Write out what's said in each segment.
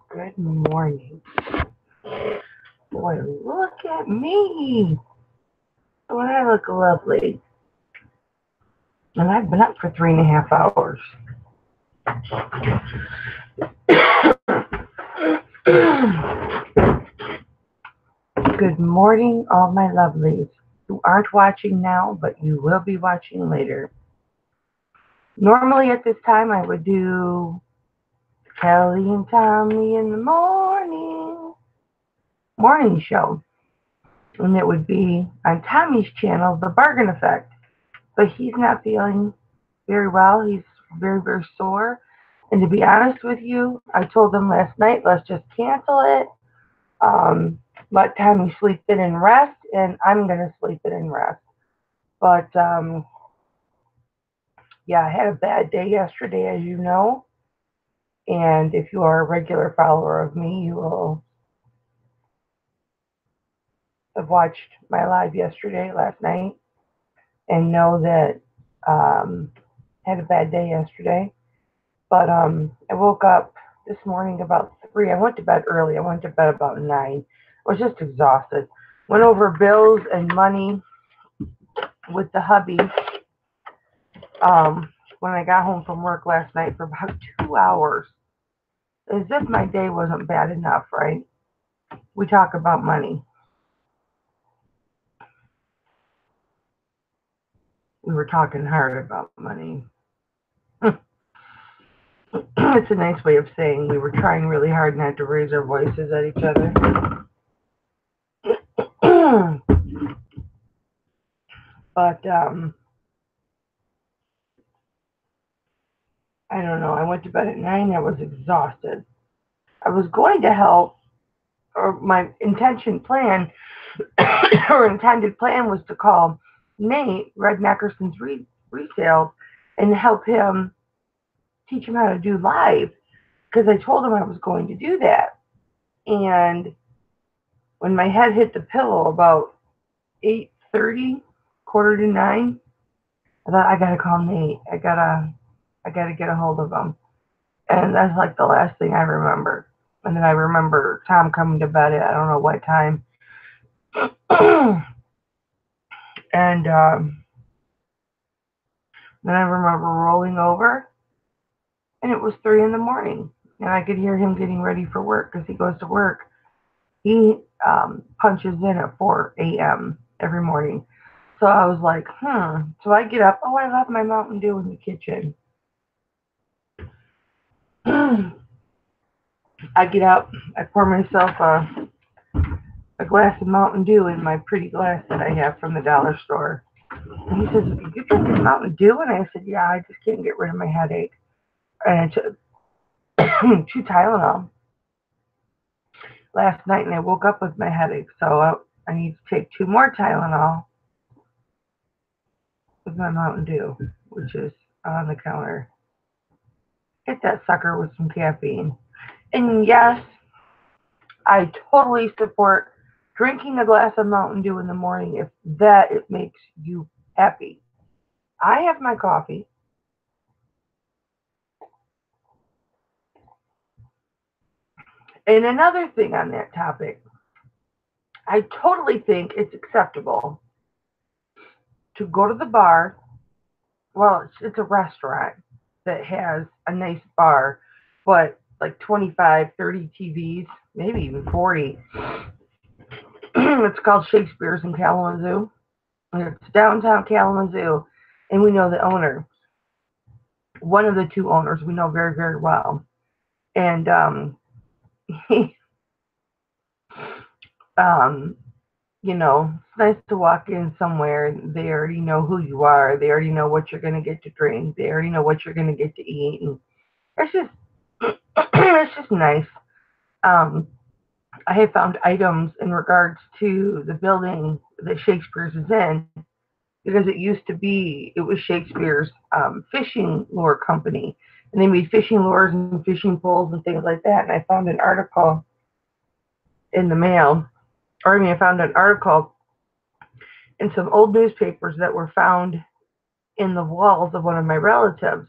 Good morning. Boy, look at me. Don't I look lovely? And I've been up for 3.5 hours. Good morning, all my lovelies who aren't watching now, but you will be watching later. Normally at this time, I would do Kelly and Tommy in the morning show. And it would be on Tommy's channel, The Bargain Effect. But he's not feeling very well. He's very, very sore. And to be honest with you, I told him last night, let's just cancel it. Let Tommy sleep in and rest, and I'm going to sleep in and rest. But yeah, I had a bad day yesterday, as you know. And if you are a regular follower of me, you will have watched my live yesterday, last night, and know that had a bad day yesterday. But I woke up this morning about 3. I went to bed early. I went to bed about 9. I was just exhausted. Went over bills and money with the hubby when I got home from work last night for about 2 hours. As if my day wasn't bad enough, right? We talk about money. We were talking hard about money. It's a nice way of saying we were trying really hard not to raise our voices at each other. But I don't know. I went to bed at 9. I was exhausted. I was going to help, or my intended plan was to call Nate, Red Neckerson's resale, and help him teach him how to do live, because I told him I was going to do that. And when my head hit the pillow about 8:30, quarter to 9, I thought I gotta call Nate. I gotta get a hold of him. And that's like the last thing I remember. And then I remember Tom coming to bed at I don't know what time. And then I remember rolling over, and it was 3 in the morning. And I could hear him getting ready for work because he goes to work. He punches in at 4 a.m. every morning. So I was like, So I get up. Oh, I left my Mountain Dew in the kitchen. I get up. I pour myself a glass of Mountain Dew in my pretty glass that I have from the dollar store. And he says, "You drinking Mountain Dew?" And I said, "Yeah, I just can't get rid of my headache." And I took 2 Tylenol last night, and I woke up with my headache. So I need to take 2 more Tylenol with my Mountain Dew, which is on the counter. Hit that sucker with some caffeine. And yes, I totally support drinking a glass of Mountain Dew in the morning if that it makes you happy. I have my coffee. And another thing on that topic, I totally think it's acceptable to go to the bar. Well, it's a restaurant that has a nice bar, but like 25, 30 TVs, maybe even 40. It's called Shakespeare's in Kalamazoo. It's downtown Kalamazoo, and we know the owner. One of the two owners we know very, very well. And he, um, it's nice to walk in somewhere. They already know who you are. They already know what you're going to get to drink. They already know what you're going to get to eat. And it's just, it's just nice. Um, I have found items in regards to the building that Shakespeare's is in, because it was Shakespeare's fishing lure company. And they made fishing lures and fishing poles and things like that. And I found an article in the mail, or I mean, I found an article in some old newspapers that were found in the walls of one of my relatives.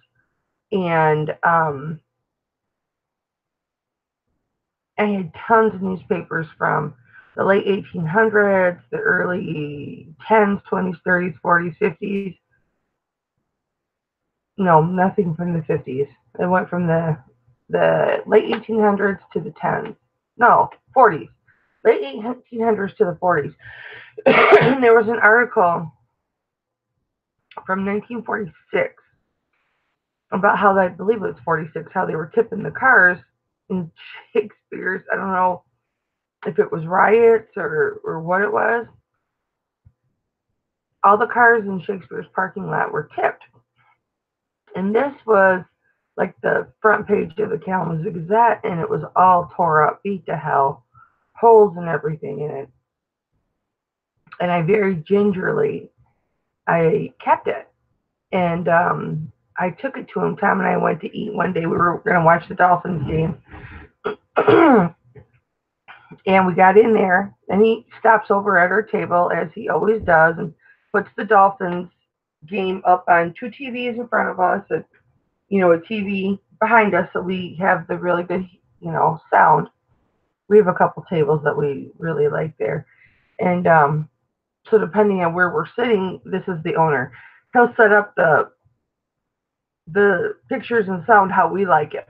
And I had tons of newspapers from the late 1800s, the early 10s, 20s, 30s, 40s, 50s. No, nothing from the 50s. It went from the late 1800s to the 10s. No, 40s. Late 1800s to the 40s. There was an article from 1946 about how I believe it was 46, how they were tipping the cars in Shakespeare's. I don't know if it was riots or what it was. All the cars in Shakespeare's parking lot were tipped. And this was like the front page of the Kalamazoo Gazette, and it was all tore up, beat to hell, holes and everything in it. And I very gingerly, I kept it. And I took it to him. Tom and I went to eat one day. We were going to watch the Dolphins game. And we got in there, and he stops over at our table, as he always does, and puts the Dolphins game up on two TVs in front of us, and, a TV behind us, so we have the really good, sound. We have a couple tables that we really like there. And so depending on where we're sitting, this is the owner. He'll set up the pictures and sound how we like it.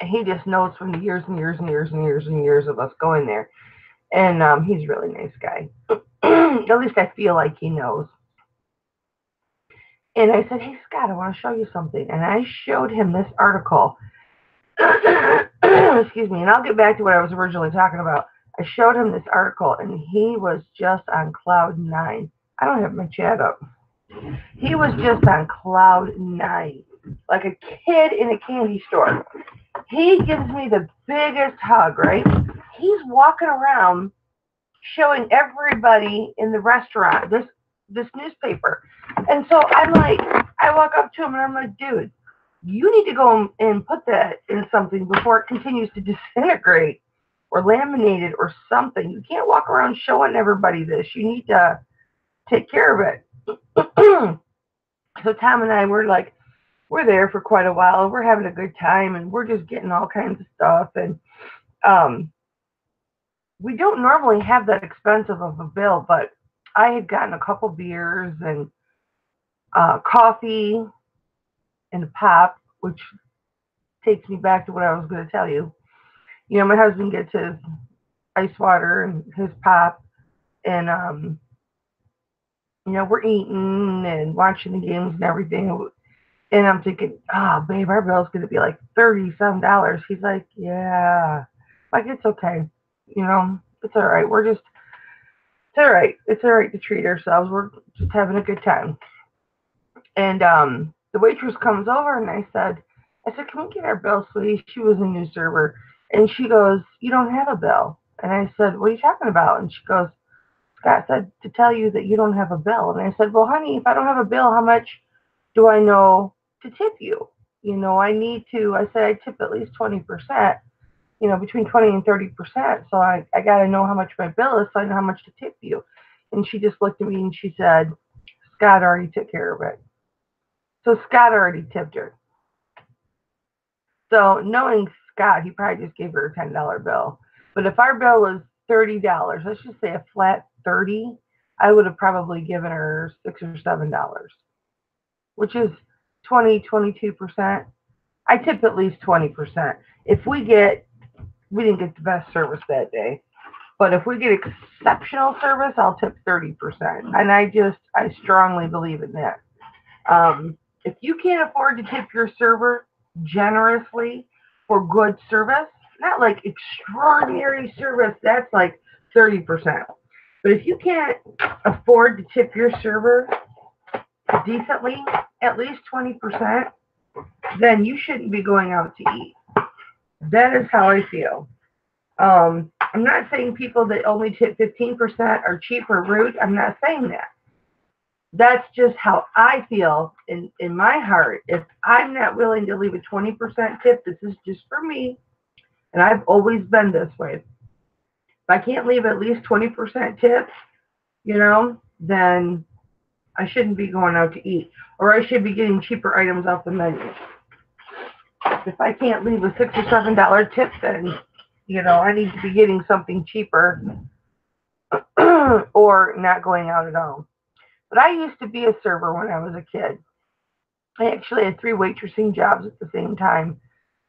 And he just knows from the years and years and years and years and years of us going there. And he's a really nice guy. At least I feel like he knows. And I said, hey, Scott, I want to show you something. And I showed him this article. Excuse me. And I'll get back to what I was originally talking about. I showed him this article, and he was just on cloud nine. I don't have my chat up. He was just on cloud nine, like a kid in a candy store. He gives me the biggest hug, right? He's walking around showing everybody in the restaurant this newspaper. And so I'm like, I walk up to him and I'm like, dude, you need to go and put that in something before it continues to disintegrate or laminate it or something. You can't walk around showing everybody this. You need to take care of it. So Tom and I we're there for quite a while. We're having a good time, and we're just getting all kinds of stuff. And we don't normally have that expensive of a bill, but I had gotten a couple beers and coffee and a pop, which takes me back to what I was going to tell you. My husband gets his ice water and his pop, and we're eating and watching the games and everything. And I'm thinking, oh, babe, our bill's going to be like $30-some. He's like, yeah. Like, it's okay. It's all right. It's all right. It's all right to treat ourselves. We're just having a good time. And the waitress comes over, and I said, can we get our bill, sweetie? She was a new server. And she goes, you don't have a bill. And I said, what are you talking about? And she goes, Scott said to tell you that you don't have a bill. And I said, well, honey, if I don't have a bill, how much do I know to tip you? I said I tip at least 20%, between 20 and 30%. So I got to know how much my bill is so I know how much to tip you. And she just looked at me and she said, Scott already took care of it. So Scott already tipped her. So knowing Scott, he probably just gave her a $10 bill. But if our bill was $30, let's just say a flat 30, I would have probably given her $6 or $7, which is 22%. I tip at least 20%. If we didn't get the best service that day, but if we get exceptional service, I'll tip 30%. And I strongly believe in that. If you can't afford to tip your server generously for good service, not like extraordinary service, that's like 30%. But if you can't afford to tip your server decently, at least 20%, then you shouldn't be going out to eat. That is how I feel. I'm not saying people that only tip 15% are cheap or rude. I'm not saying that. That's just how I feel in my heart. If I'm not willing to leave a 20% tip, this is just for me, and I've always been this way. If I can't leave at least 20% tip, then I shouldn't be going out to eat, or I should be getting cheaper items off the menu. If I can't leave a $6 or $7 tip, then I need to be getting something cheaper or not going out at all. But I used to be a server when I was a kid. I actually had three waitressing jobs at the same time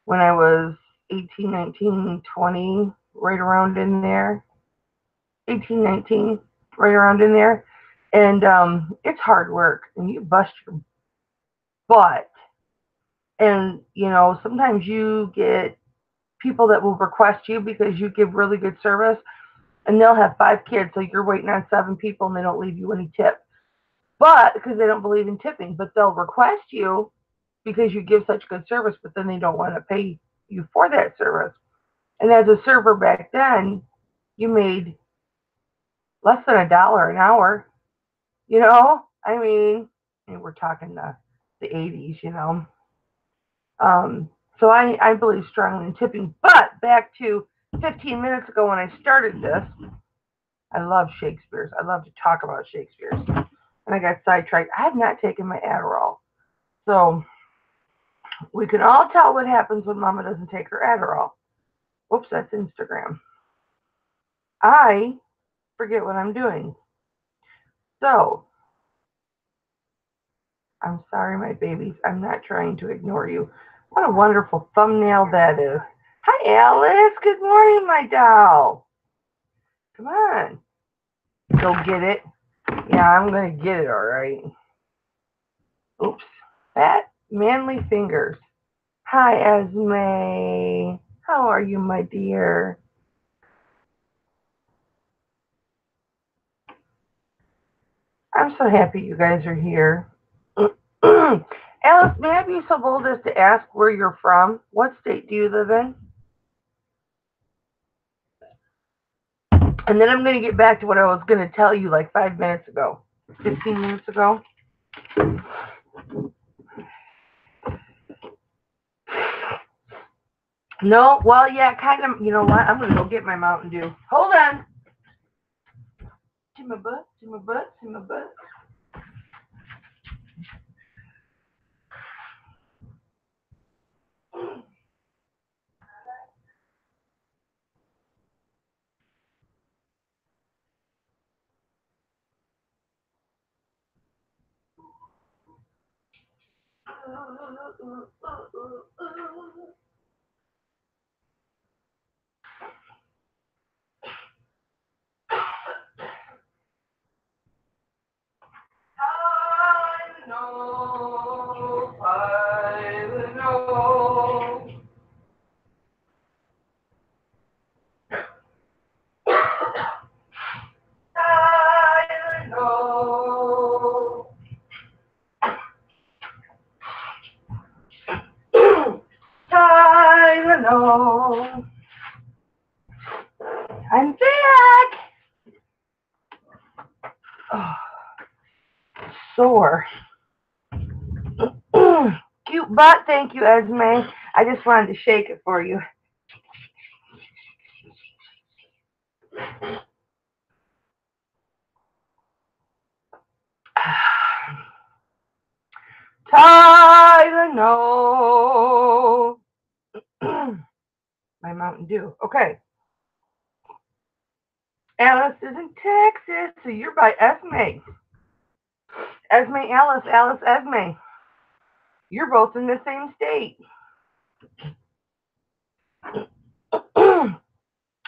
when I was 18, 19, 20, right around in there. 18, 19, right around in there. And it's hard work and you bust your butt. And, sometimes you get people that will request you because you give really good service and they'll have five kids. So you're waiting on seven people and they don't leave you any tip. But because they don't believe in tipping, but they'll request you because you give such good service, but then they don't want to pay you for that service. And as a server back then, you made less than $1 an hour. I mean, and we're talking the 80s. Um, so I believe strongly in tipping. But back to 15 minutes ago when I started this, I love Shakespeare's. I love to talk about Shakespeare's. And I got sidetracked. I have not taken my Adderall. So we can all tell what happens when Mama doesn't take her Adderall. Whoops, that's Instagram. I forget what I'm doing. So I'm sorry, my babies. I'm not trying to ignore you. What a wonderful thumbnail that is. Hi, Alice. Good morning, my doll. Come on. Go get it. Yeah, I'm going to get it, all right. Oops. Fat, manly fingers. Hi, Esme. How are you, my dear? I'm so happy you guys are here. Alice, may I be so bold as to ask where you're from? What state do you live in? And then I'm going to get back to what I was going to tell you like 5 minutes ago, 15 minutes ago. No, well, yeah, kind of. You know what? I'm going to go get my Mountain Dew. Hold on. To my butt, to my butt, to my butt. I know, I know. I know. Tylenol. I'm back. Oh, sore. Cute butt. Thank you, Esme. I just wanted to shake it for you. Tylenol. My Mountain Dew. Okay. Alice is in Texas, so you're by Esme. Esme, Alice, Alice, Esme. You're both in the same state.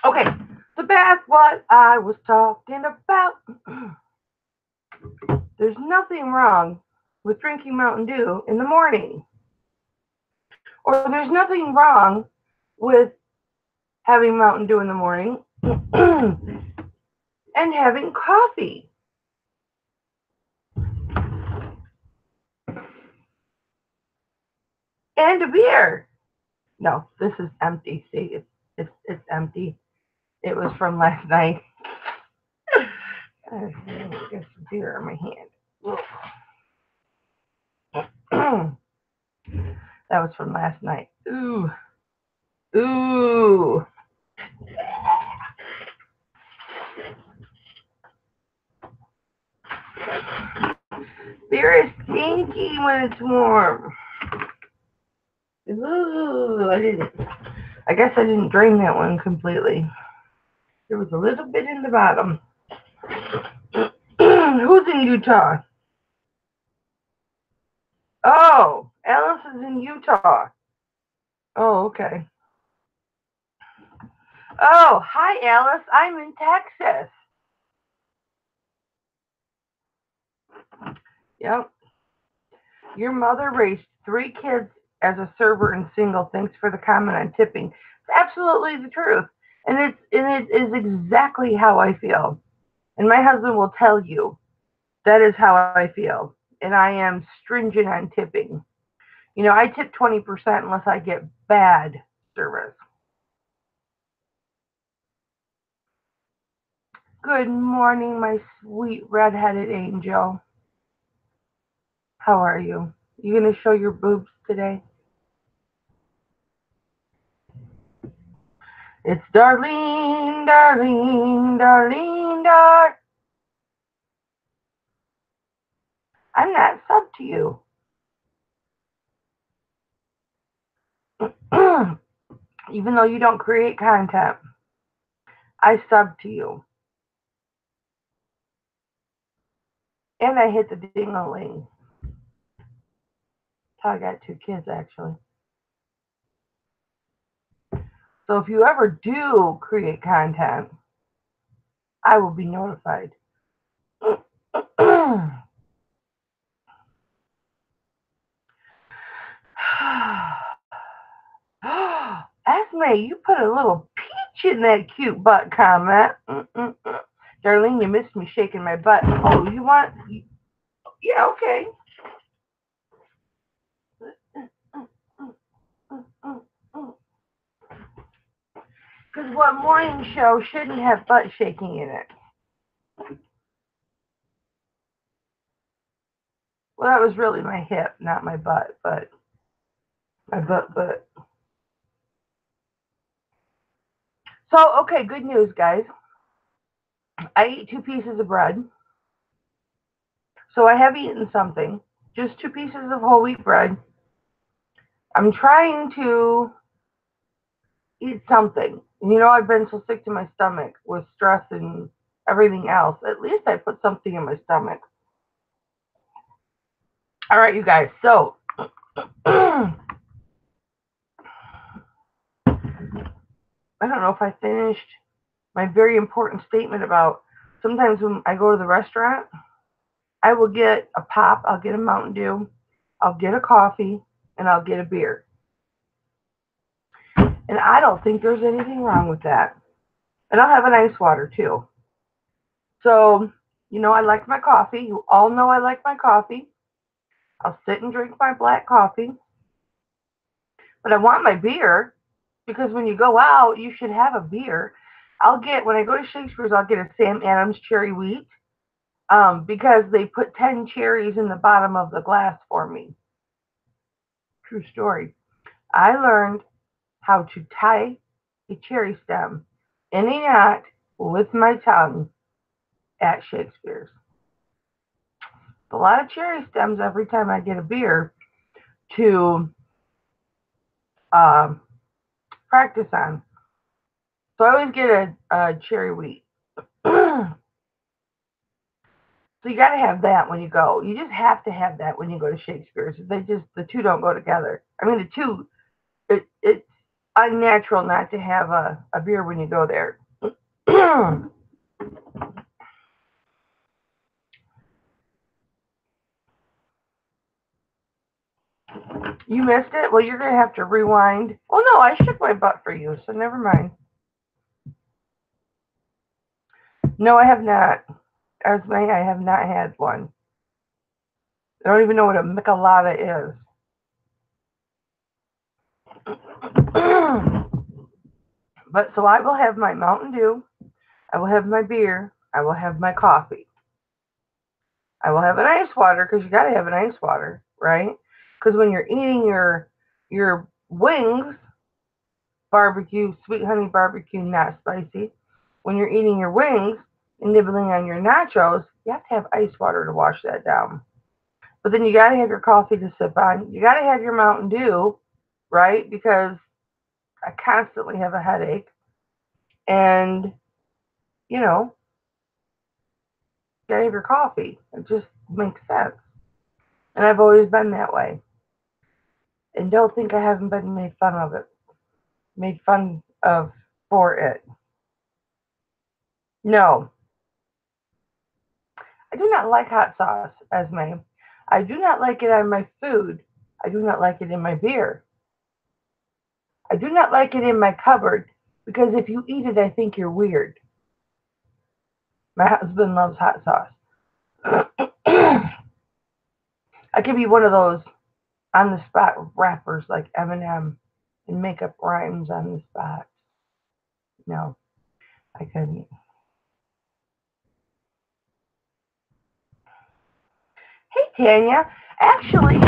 Okay, so that's what I was talking about. There's nothing wrong with drinking Mountain Dew in the morning. Or there's nothing wrong with having Mountain Dew in the morning and having coffee. And a beer. No, this is empty. See, it's empty. It was from last night. I got some beer in my hand. That was from last night. Ooh. Ooh. Beer is stinky when it's warm. Ooh, I didn't. I guess I didn't drain that one completely. There was a little bit in the bottom. Who's in Utah? Oh, Alice is in Utah. Oh, okay. Oh, hi, Alice. I'm in Texas. Yep. Your mother raised 3 kids as a server and single. Thanks for the comment on tipping. It's absolutely the truth. And it is exactly how I feel. And my husband will tell you that is how I feel. And I am stringent on tipping. I tip 20% unless I get bad service. Good morning, my sweet red-headed angel. How are you? You gonna show your boobs today? It's Darlene, Darlene, Darlene, I'm not sub to you. Even though you don't create content, I sub to you. And I hit the ding-a-ling. So I got 2 kids, actually. So if you ever do create content, I will be notified. Esme, you put a little peach in that cute butt comment. Darlene, you missed me shaking my butt. Oh, you want? Yeah, okay. Because what morning show shouldn't have butt shaking in it? Well, that was really my hip, not my butt, but my butt. So, okay, good news, guys. I ate 2 pieces of bread. So I have eaten something. Just 2 pieces of whole wheat bread. I'm trying to eat something. I've been so sick to my stomach with stress and everything else. At least I put something in my stomach. All right, you guys. So, I don't know if I finished my very important statement about sometimes when I go to the restaurant, I will get a pop, I'll get a Mountain Dew, I'll get a coffee, and I'll get a beer. And I don't think there's anything wrong with that. And I'll have an ice water too. So, I like my coffee. You all know I like my coffee. I'll sit and drink my black coffee. But I want my beer because when you go out, you should have a beer. When I go to Shakespeare's, I'll get a Sam Adams cherry wheat because they put 10 cherries in the bottom of the glass for me. True story. I learned how to tie a cherry stem in a knot with my tongue at Shakespeare's. A lot of cherry stems every time I get a beer to um, practice on. So I always get a cherry wheat. So you got to have that when you go. You just have to have that when you go to Shakespeare's. The two don't go together. I mean, the two, it's unnatural not to have a beer when you go there. You missed it? Well, you're going to have to rewind. Oh, no, I shook my butt for you, so never mind. No, I have not. Esme, I have not had one. I don't even know what a michelada is. But so I will have my Mountain Dew, I will have my beer, I will have my coffee. I will have an ice water because you got to have an ice water, right? Because when you're eating your wings, barbecue, sweet honey barbecue, not spicy. When you're eating your wings and nibbling on your nachos, you have to have ice water to wash that down. But then you got to have your coffee to sip on. You got to have your Mountain Dew, right? Because I constantly have a headache. And, you know, gotta have your coffee. It just makes sense. And I've always been that way. And don't think I haven't been made fun of it. Made fun of for it. No, I do not like hot sauce, Esme. I do not like it on my food. I do not like it in my beer. I do not like it in my cupboard because if you eat it, I think you're weird. My husband loves hot sauce. I could be one of those on the spot rappers like Eminem and make up rhymes on the spot. No, I couldn't. Hey, Tanya. Actually,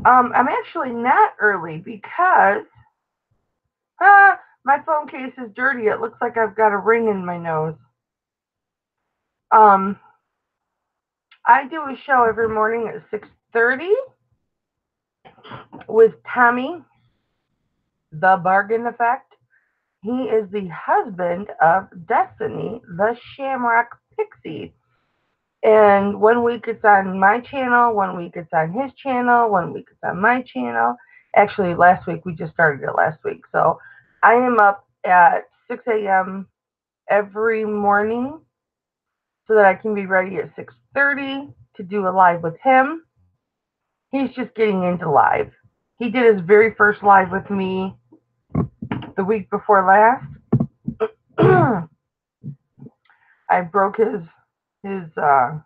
I'm actually not early because my phone case is dirty. It looks like I've got a ring in my nose. Um, I do a show every morning at 6:30 with Tommy, the Bargain Effect. He is the husband of Destiny, the Shamrock Pixie. And 1 week it's on my channel, 1 week it's on his channel, 1 week it's on my channel. Actually, last week we just started it last week. So I am up at 6 a.m. every morning so that I can be ready at 6:30 to do a live with him. He's just getting into live. He did his very first live with me the week before last. I broke his I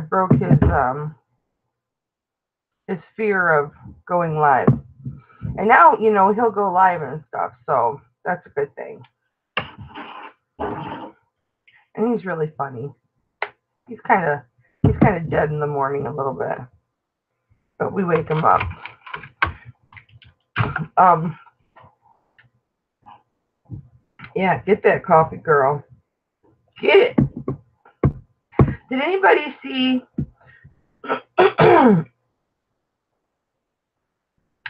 broke his fear of going live. And now, he'll go live and stuff, so that's a good thing. And he's really funny. He's kind of dead in the morning a little bit, but we wake him up. Um, yeah, get that coffee, girl. Get it. Did anybody see?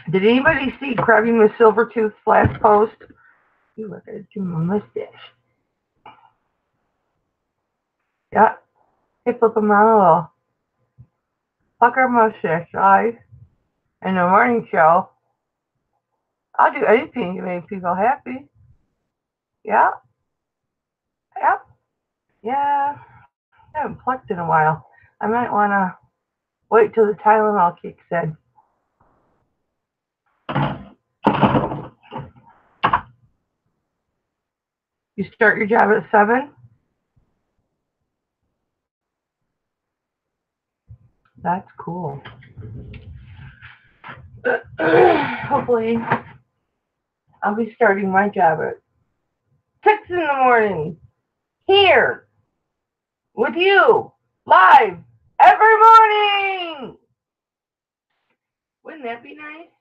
Did anybody see Krabby Miss Silvertooth's last post? You look at my mustache. Yeah, it's looking my little fucker mustache, guys. In the morning show, I'll do anything to make people happy. Yeah, yeah, yeah. I haven't plucked in a while. I might want to wait till the Tylenol kicks in. You start your job at 7? That's cool. Hopefully, I'll be starting my job at 6 in the morning. Here, with you, live, every morning. Wouldn't that be nice?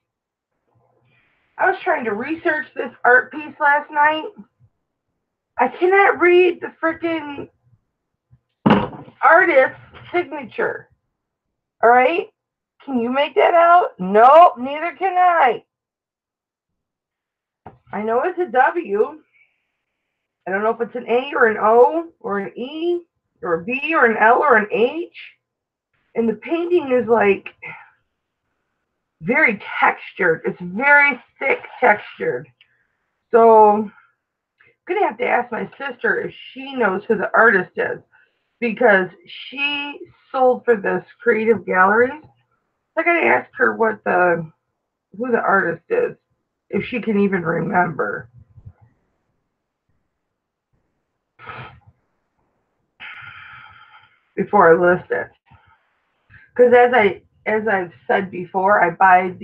I was trying to research this art piece last night. I cannot read the freaking artist's signature. All right? Can you make that out? Nope, neither can I. I know it's a W. I don't know if it's an A or an O or an E or a B or an L or an H. And the painting is like very textured. It's very thick textured. So I'm going to have to ask my sister if she knows who the artist is because she sold for this Creative Galleries. I got to ask her who the artist is, if she can even remember. Before I list it. Because as I've said before, I buy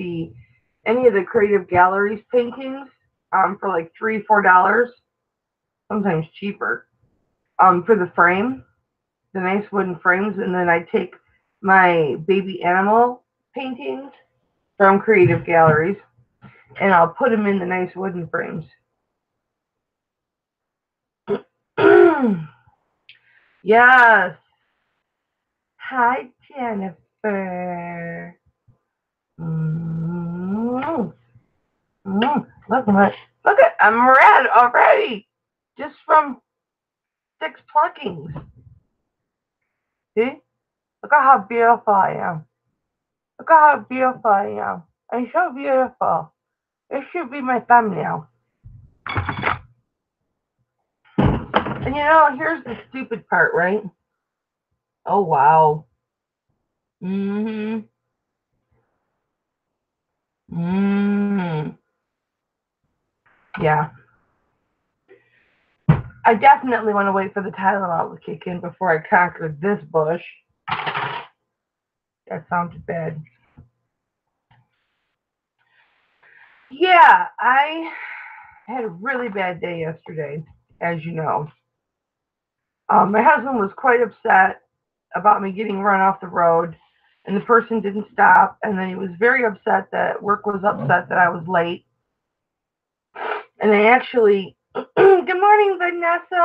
any of the Creative Galleries paintings for like $3-4, sometimes cheaper, for the frame, the nice wooden frames, and then I take my baby animal paintings from Creative Galleries and I'll put them in the nice wooden frames. Yes. Hi, Jennifer. fair. Mm. Look at, I'm red already, just from 6 pluckings. See? Look at how beautiful I am. Look at how beautiful I am. I'm so beautiful. This should be my thumbnail. And here's the stupid part, right? Oh, wow. Mm-hmm. Mm. Yeah. I definitely want to wait for the Tylenol to kick in before I conquer this bush. That sounded bad. Yeah, I had a really bad day yesterday, as you know. My husband was quite upset about me getting run off the road, and the person didn't stop. And then he was very upset that work was upset that I was late. And they actually, good morning, Vanessa.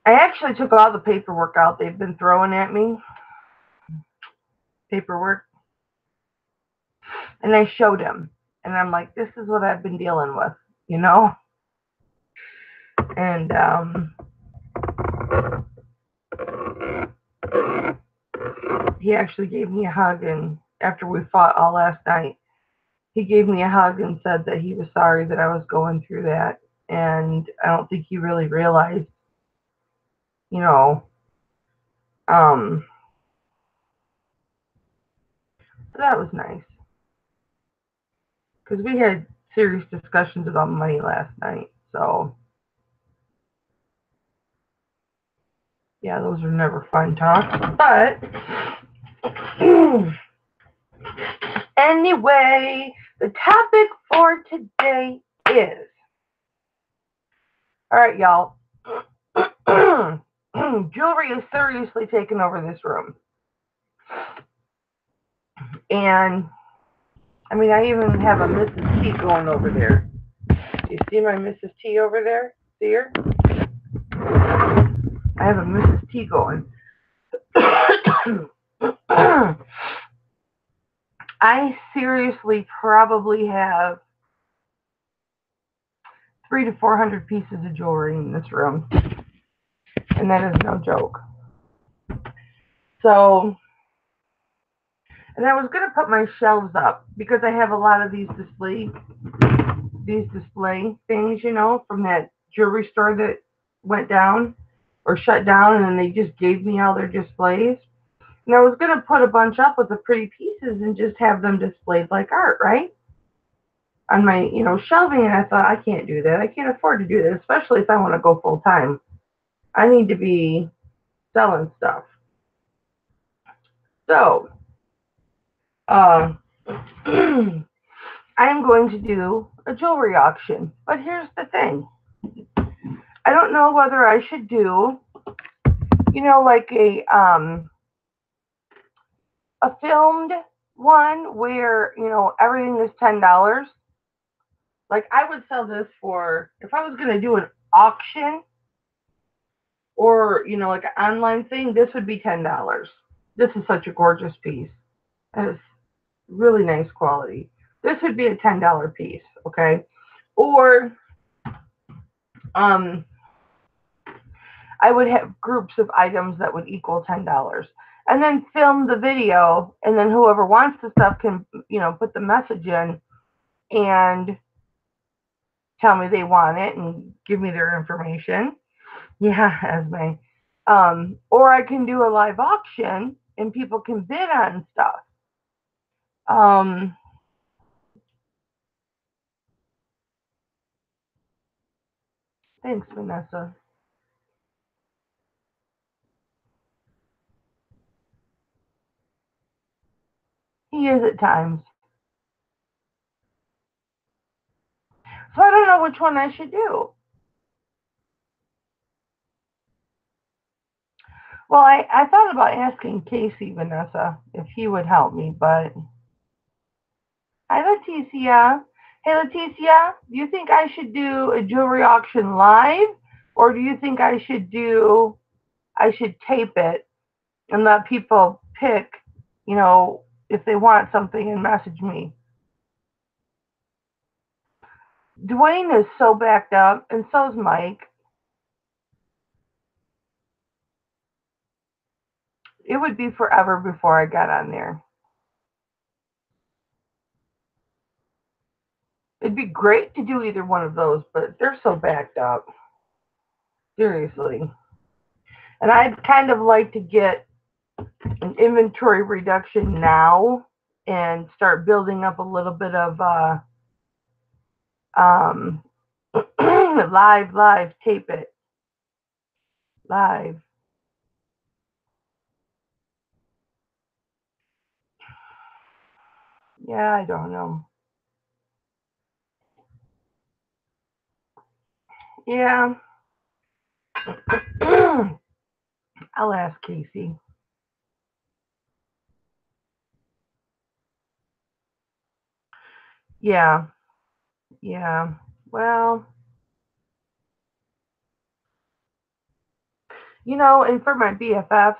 I actually took all the paperwork out they've been throwing at me. Paperwork. And I showed him. And I'm like, this is what I've been dealing with, And he actually gave me a hug. And after we fought all last night, he gave me a hug and said that he was sorry that I was going through that. And I don't think he really realized, so that was nice. Because we had serious discussions about money last night. So, yeah, those are never fun talks. But anyway, the topic for today is, all right, y'all. Jewelry is seriously taking over this room. And, I mean, I even have a Mrs. T going over there. You see my Mrs. T over there? See her? I have a Mrs. T going. I seriously probably have 300 to 400 pieces of jewelry in this room. And that is no joke. So, and I was going to put my shelves up because I have a lot of these display things, from that jewelry store that went down or shut down, and then they just gave me all their displays. And I was going to put a bunch up with the pretty pieces and just have them displayed like art, right? On my, shelving, and I thought, I can't do that. I can't afford to do that, especially if I want to go full time. I need to be selling stuff. So, I'm going to do a jewelry auction. But here's the thing. I don't know whether I should do, like a filmed one where, everything is $10. Like, I would sell this for, if I was going to do an auction or, like an online thing, this would be $10. This is such a gorgeous piece. It's really nice quality. This would be a $10 piece, okay? Or I would have groups of items that would equal $10. And then film the video, and then whoever wants the stuff can, put the message in and tell me they want it and give me their information. Yeah, Esme. Or I can do a live auction and people can bid on stuff. Thanks, Vanessa. He is at times. So I don't know which one I should do. Well, I thought about asking Casey, Vanessa, if he would help me, but hi, Leticia. Hey Leticia, do you think I should do a jewelry auction live, or do you think I should tape it and let people pick, if they want something and message me? Dwayne is so backed up, and so's Mike. It would be forever before I got on there. It'd be great to do either one of those, but they're so backed up. Seriously. And I'd kind of like to get an inventory reduction now and start building up a little bit of um, live, tape it, live. Yeah, I don't know. Yeah, I'll ask Casey. Yeah, yeah. Well, and for my BFFs,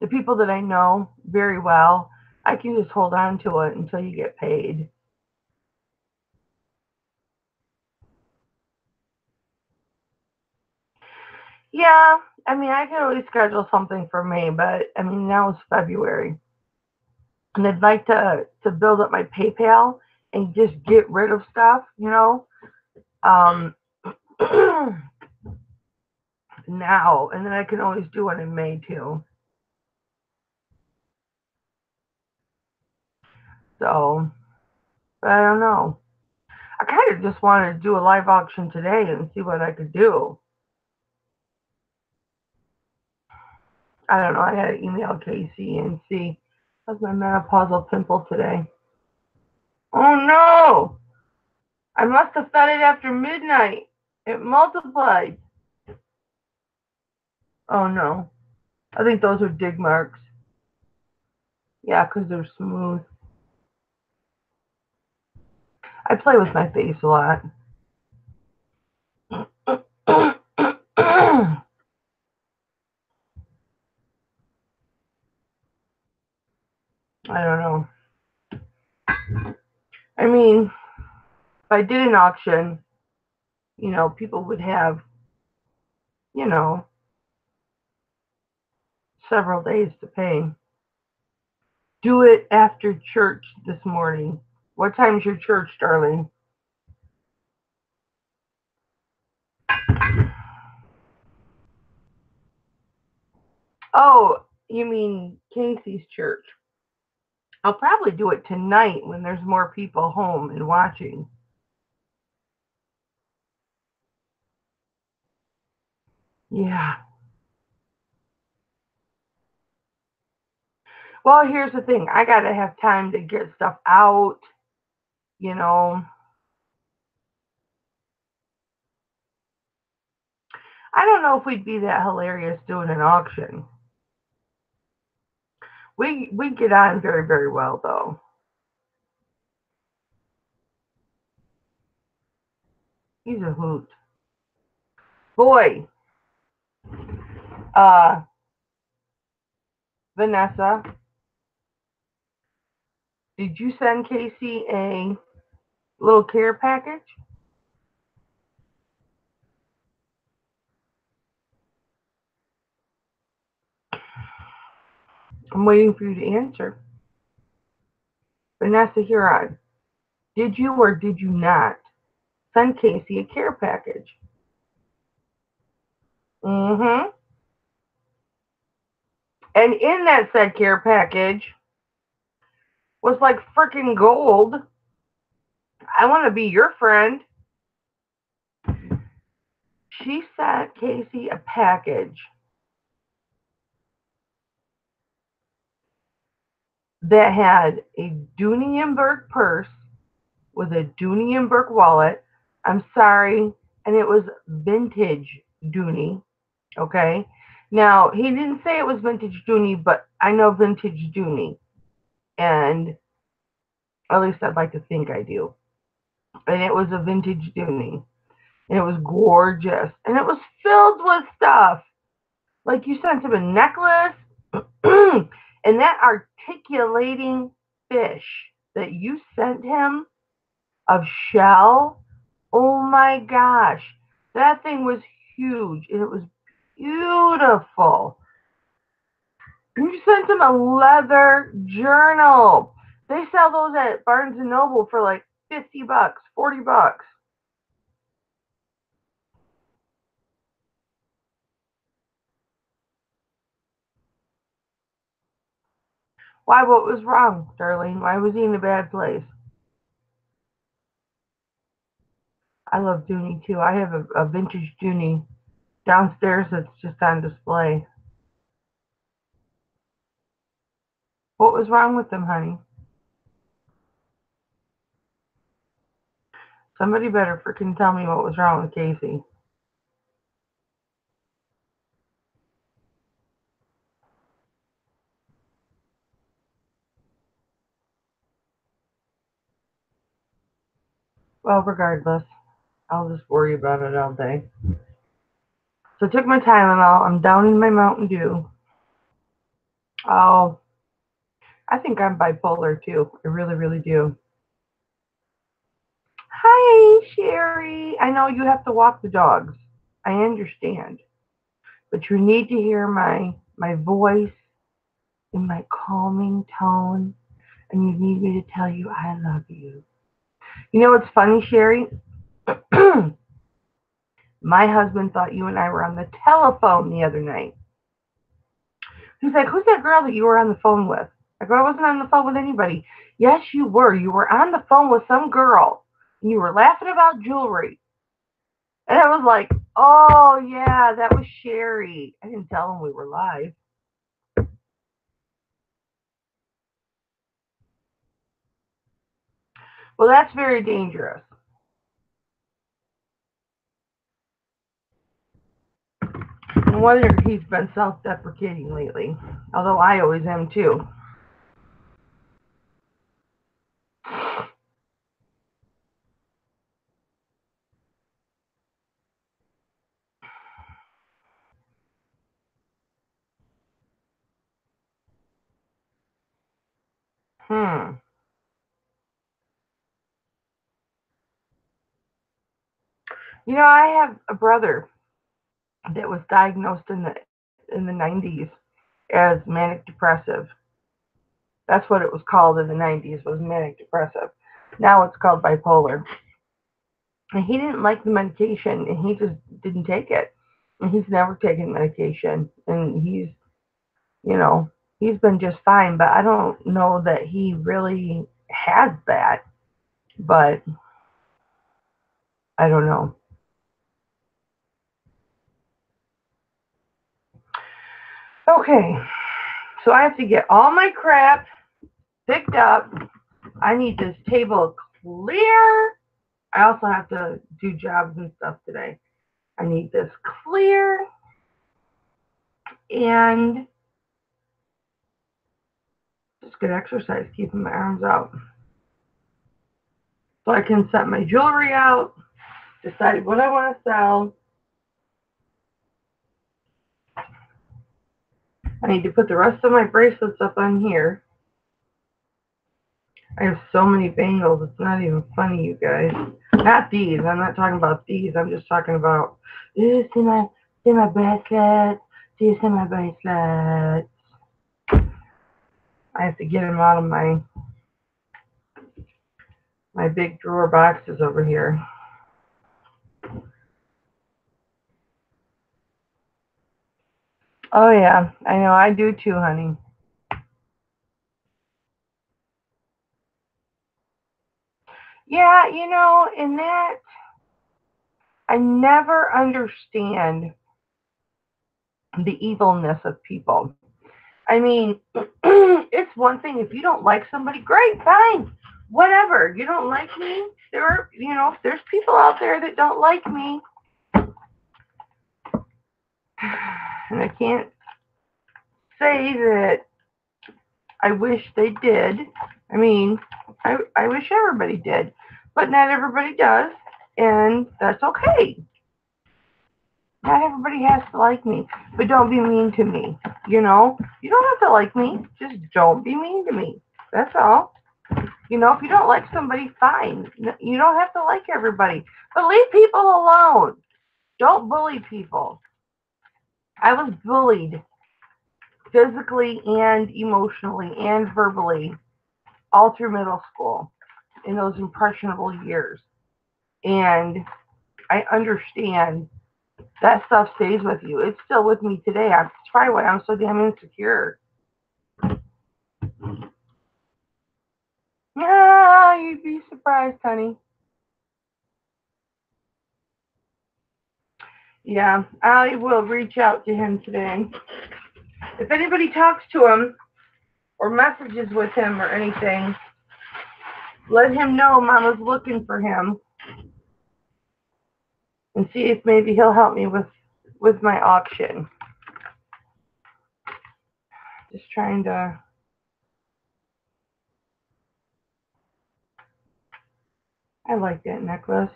the people that I know very well, I can just hold on to it until you get paid. Yeah, I mean, I could always schedule something for May, but I mean, now it's February, and I'd like to build up my PayPal and just get rid of stuff, um, now, and then I can always do it in May too. So, but I don't know. I kind of just wanted to do a live auction today and see what I could do. I don't know. I had to email Casey and see how's my menopausal pimple today. Oh no! I must have fed it after midnight. It multiplied. Oh no. I think those are dig marks. Yeah, because they're smooth. I play with my face a lot. I don't know. I mean, if I did an auction, people would have, you know, several days to pay. Do it after church this morning. What time's your church, darling? Oh, you mean Casey's church? I'll probably do it tonight when there's more people home and watching. Yeah. Well, here's the thing. I got to have time to get stuff out, you know. I don't know if we'd be that hilarious doing an auction. We get on very, very well though. He's a hoot. Boy, uh Vanessa, did you send Casey a little care package? I'm waiting for you to answer. Vanessa Huron, did you or did you not send Casey a care package? Mm-hmm. And in that said care package was like freaking gold. I want to be your friend. She sent Casey a package that had a Dooney and Burke purse with a Dooney and Burke wallet. I'm sorry, and it was vintage Dooney. Okay. Now he didn't say it was vintage Dooney, but I know vintage Dooney. And At least I'd like to think I do. And it was a vintage Dooney. And it was gorgeous. And it was filled with stuff. Like you sent him a necklace. And that articulating fish that you sent him of shell. Oh my gosh. That thing was huge. And it was beautiful. You sent him a leather journal. They sell those at Barnes and Noble for like $50, $40. Why? What was wrong, Darlene? Why was he in a bad place? I love Dooney too. I have a vintage Dooney downstairs that's just on display. What was wrong with them, honey? Somebody better freaking tell me what was wrong with Casey. Well, regardless, I'll just worry about it all day. So I took my Tylenol. I'm downing my Mountain Dew. Oh, I think I'm bipolar too. I really, really do. Hi, Sherry. I know you have to walk the dogs. I understand. But you need to hear my voice in my calming tone, and you need me to tell you I love you. You know what's funny, Sherry? My husband thought you and I were on the telephone the other night. He's like, "Who's that girl that you were on the phone with?" I go, "I wasn't on the phone with anybody." "Yes, you were. You were on the phone with some girl, and you were laughing about jewelry." And I was like, "Oh, yeah, that was Sherry." I didn't tell him we were live. Well, that's very dangerous. No wonder he's been self-deprecating lately, although I always am too. Hmm. You know, I have a brother that was diagnosed in the 90s as manic depressive. That's what it was called in the 90s, was manic depressive. Now it's called bipolar. And he didn't like the medication, and he just didn't take it. And he's never taken medication, and you know, he's been just fine. But I don't know that he really has that. But I don't know. Okay, so I have to get all my crap picked up. I need this table clear. I also have to do jobs and stuff today. I need this clear and just good exercise, keeping my arms out. So I can set my jewelry out, decide what I want to sell. I need to put the rest of my bracelets up on here. I have so many bangles, it's not even funny, you guys. Not these. I'm not talking about these. I'm just talking about, see my bracelet. See my bracelet. I have to get them out of my big drawer boxes over here. Oh yeah, I know. I do too, honey. Yeah, in that, I never understand the evilness of people. I mean, it's one thing if you don't like somebody, great, fine, whatever. You don't like me. If there's people out there that don't like me, and I can't say that I wish they did. I mean, I wish everybody did, but not everybody does, and that's okay. Not everybody has to like me, but don't be mean to me. You don't have to like me. Just don't be mean to me. That's all. If you don't like somebody, fine. You don't have to like everybody, but leave people alone. Don't bully people. I was bullied physically and emotionally and verbally all through middle school in those impressionable years. And I understand that stuff stays with you. It's still with me today. That's probably why I'm so damn insecure. Yeah, you'd be surprised, honey. Yeah, I will reach out to him today. If anybody talks to him or messages with him or anything, let him know Mama's looking for him and see if maybe he'll help me with my auction. Just trying to. I like that necklace.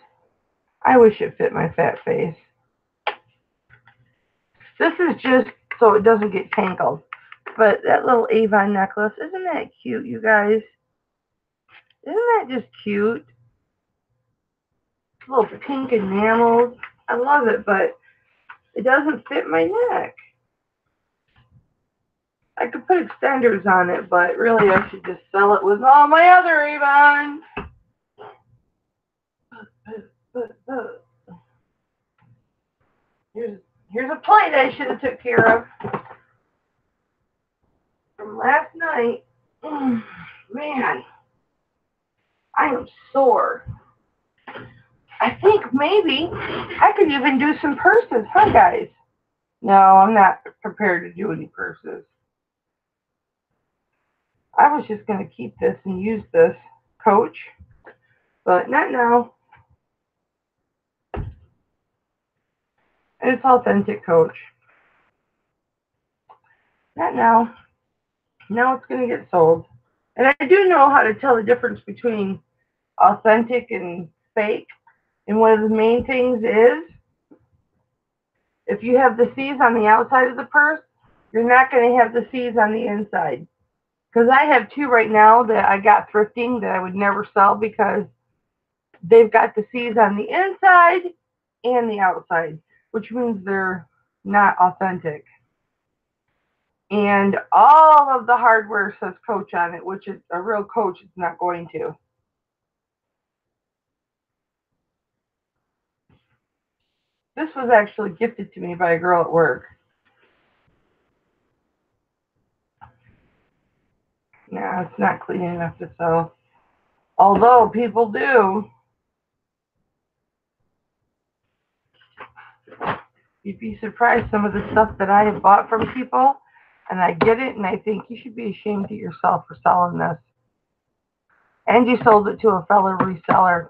I wish it fit my fat face. This is just so it doesn't get tangled. But that little Avon necklace, isn't that cute, you guys? Isn't that just cute? Little pink enameled. I love it, but it doesn't fit my neck. I could put extenders on it, but really I should just sell it with all my other Avon. Here's here's a plate I should have took care of from last night. Man, I am sore. I think maybe I could even do some purses, huh, guys? No, I'm not prepared to do any purses. I was just going to keep this and use this Coach, but not now. It's authentic Coach. Not now. Now it's going to get sold. And I do know how to tell the difference between authentic and fake. And one of the main things is if you have the C's on the outside of the purse, you're not going to have the C's on the inside. Because I have two right now that I got thrifting that I would never sell because they've got the C's on the inside and the outside, which means they're not authentic. And all of the hardware says Coach on it, which is a real Coach is not going to. This was actually gifted to me by a girl at work. Nah, it's not clean enough to sell. Although people do. You'd be surprised some of the stuff that I have bought from people, and I get it, and I think you should be ashamed of yourself for selling this. And you sold it to a fellow reseller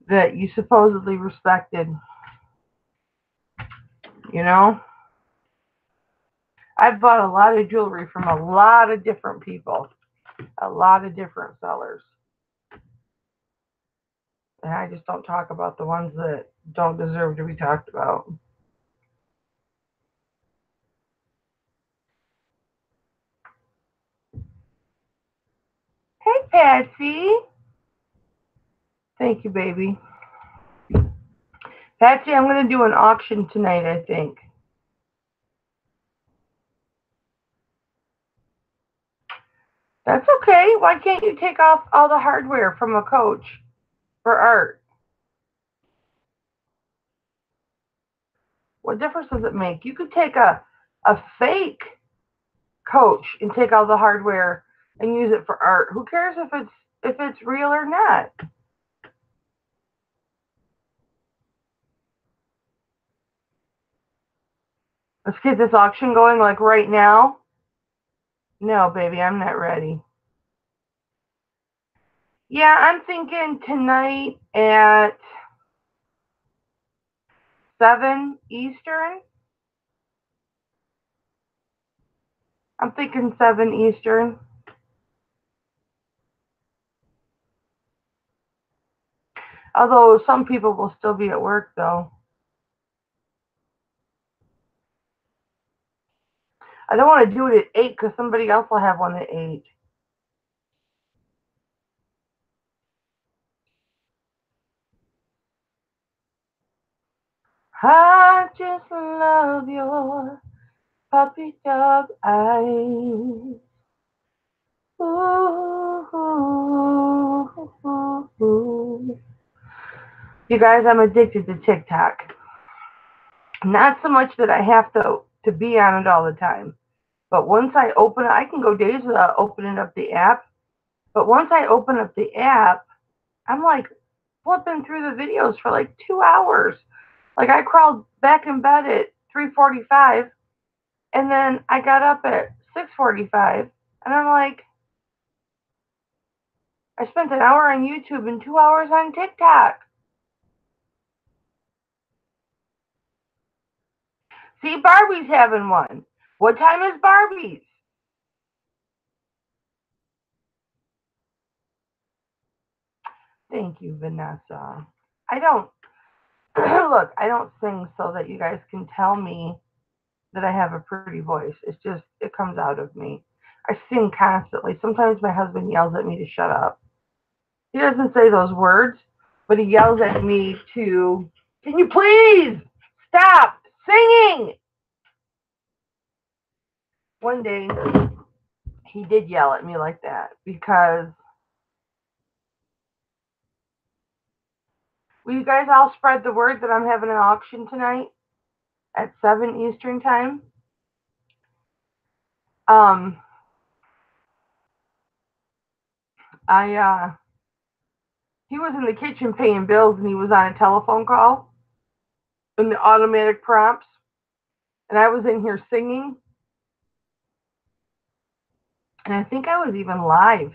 that you supposedly respected. You know? I've bought a lot of jewelry from a lot of different people, a lot of different sellers. And I just don't talk about the ones that don't deserve to be talked about. Hey, Patsy. Thank you, baby. Patsy, I'm going to do an auction tonight, I think. That's okay. Why can't you take off all the hardware from a Coach for art? What difference does it make? You could take a fake Coach and take all the hardware and use it for art. Who cares if it's real or not? Let's get this auction going like right now. No, baby, I'm not ready. Yeah, I'm thinking tonight at 7 Eastern. I'm thinking 7 Eastern. Although some people will still be at work though. I don't want to do it at 8 because somebody else will have one at 8. I just love your puppy dog eyes. Ooh, ooh, ooh, ooh. You guys, I'm addicted to TikTok. Not so much that I have to be on it all the time, but once I open it, I can go days without opening up the app. But once I open up the app, I'm like flipping through the videos for like 2 hours. Like I crawled back in bed at 3:45, and then I got up at 6:45, and I'm like, I spent an hour on YouTube and 2 hours on TikTok. See, Barbie's having one. What time is Barbie's? Thank you, Vanessa. I don't look. I don't sing so that you guys can tell me that I have a pretty voice. It's just it comes out of me. I sing constantly. Sometimes my husband yells at me to shut up. He doesn't say those words, but he yells at me to, can you please stop singing? One day he did yell at me like that because will you guys all spread the word that I'm having an auction tonight at 7 Eastern time? Um, I he was in the kitchen paying bills and he was on a telephone call in the automatic prompts, and I was in here singing, and I think I was even live,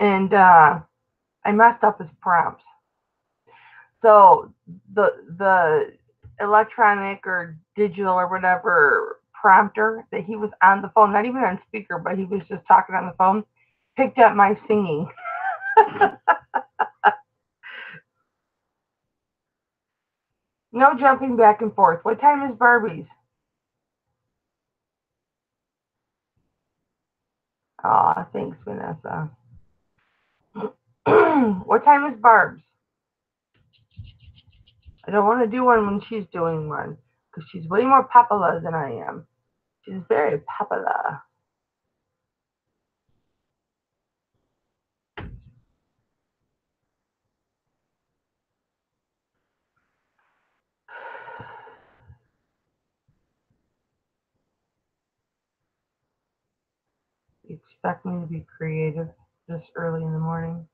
and I messed up his prompts. So the electronic or digital or whatever prompter that he was on the phone, not even on speaker, but he was just talking on the phone, picked up my singing. No jumping back and forth. What time is Barbie's? Aw, thanks, Vanessa. What time is Barb's? I don't want to do one when she's doing one because she's way more popular than I am. She's very popular. You expect me to be creative this early in the morning?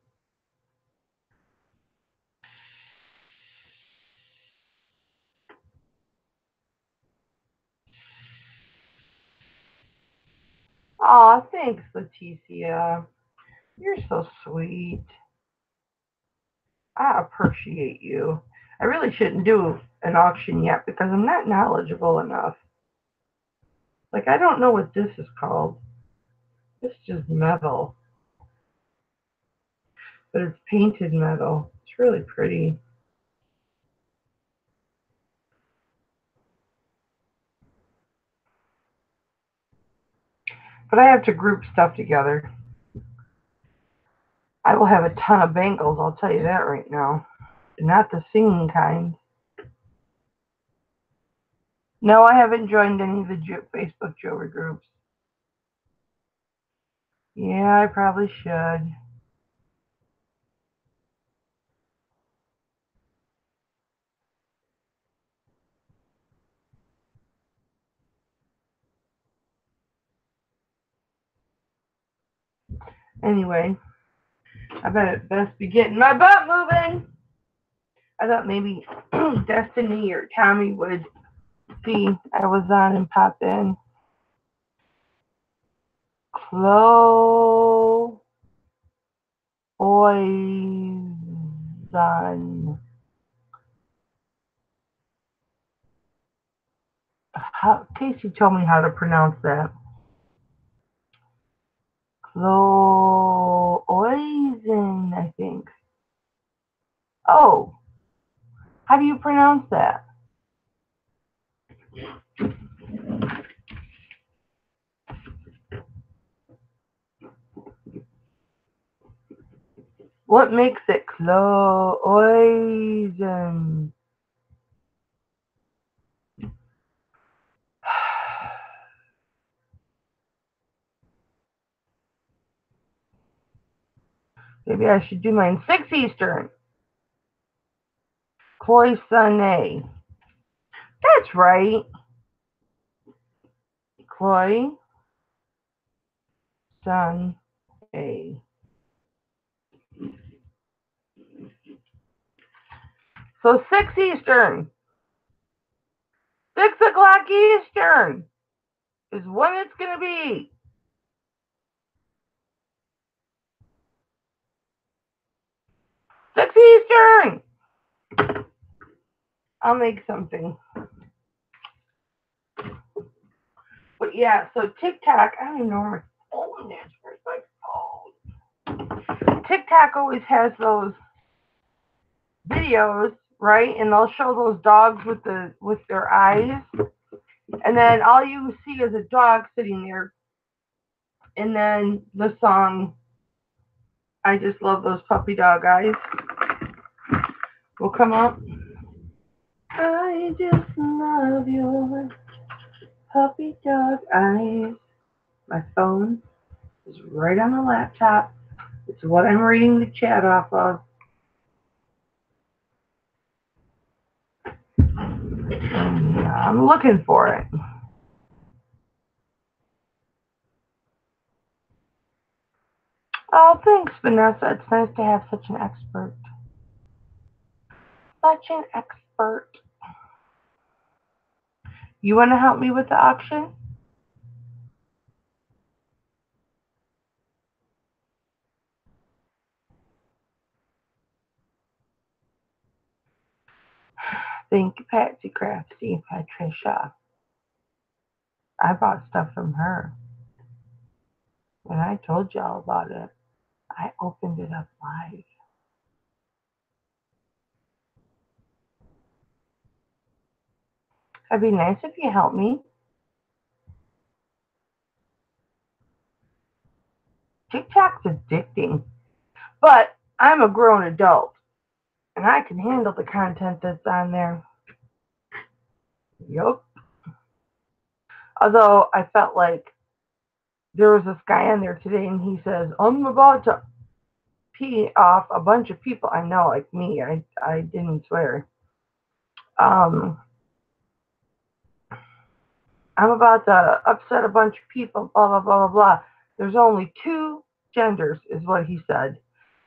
Aw, thanks, Leticia. You're so sweet. I appreciate you. I really shouldn't do an auction yet because I'm not knowledgeable enough. Like, I don't know what this is called. It's just metal, but it's painted metal. It's really pretty. But I have to group stuff together. I will have a ton of bangles, I'll tell you that right now. Not the singing kind. No, I haven't joined any of the Facebook jewelry groups. Yeah, I probably should. Anyway, I better best be getting my butt moving. I thought maybe Destiny or Tommy would see I was on and pop in. Chloe Poison. Casey told me how to pronounce that. Cloisen, I think. Oh, how do you pronounce that? What makes it cloisen? Maybe I should do mine 6 Eastern. Cloisonne. That's right. Cloisonne. So 6 Eastern. 6 o'clock Eastern is when it's going to be. 6 Eastern. I'll make something. But yeah, so TikTok, I don't even know where my phone is. Where's my phone? TikTok always has those videos, right? And they'll show those dogs with their eyes, and then all you see is a dog sitting there, and then the song "I Just Love Those Puppy Dog Eyes" will come up. I just love your puppy dog eyes. My phone is right on the laptop. It's what I'm reading the chat off of. I'm looking for it. Oh, thanks, Vanessa. It's nice to have such an expert. Such an expert. You want to help me with the auction? Thank you, Patsy Craftsy, Patricia. I bought stuff from her. And I told you all about it. I opened it up live. It'd be nice if you help me. TikTok's addicting. But I'm a grown adult. And I can handle the content that's on there. Yup. Although I felt like there was this guy on there today and he says, I'm about to pee off a bunch of people. I know, like me, I didn't swear. Um, I'm about to upset a bunch of people, blah, blah, blah, blah, blah. There's only 2 genders, is what he said.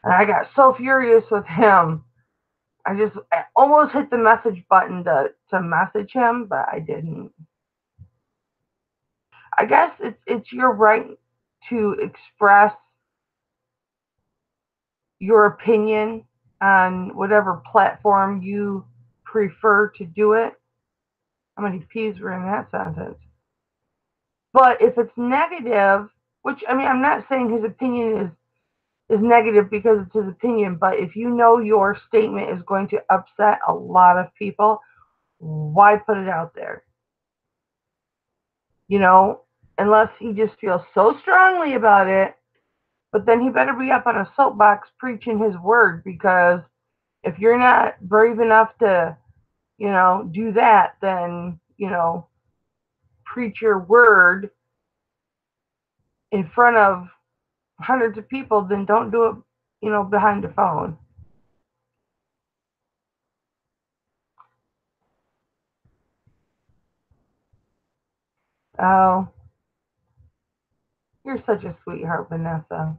And I got so furious with him. I almost hit the message button to message him, but I didn't. I guess it's your right to express your opinion on whatever platform you prefer to do it. How many P's were in that sentence? But if it's negative, which I mean, I'm not saying his opinion is negative because it's his opinion, but if you know your statement is going to upset a lot of people, why put it out there? You know, unless he just feels so strongly about it, but then he better be up on a soapbox preaching his word because if you're not brave enough to, do that, then, preach your word in front of hundreds of people, then don't do it, behind the phone. Oh, you're such a sweetheart, Vanessa.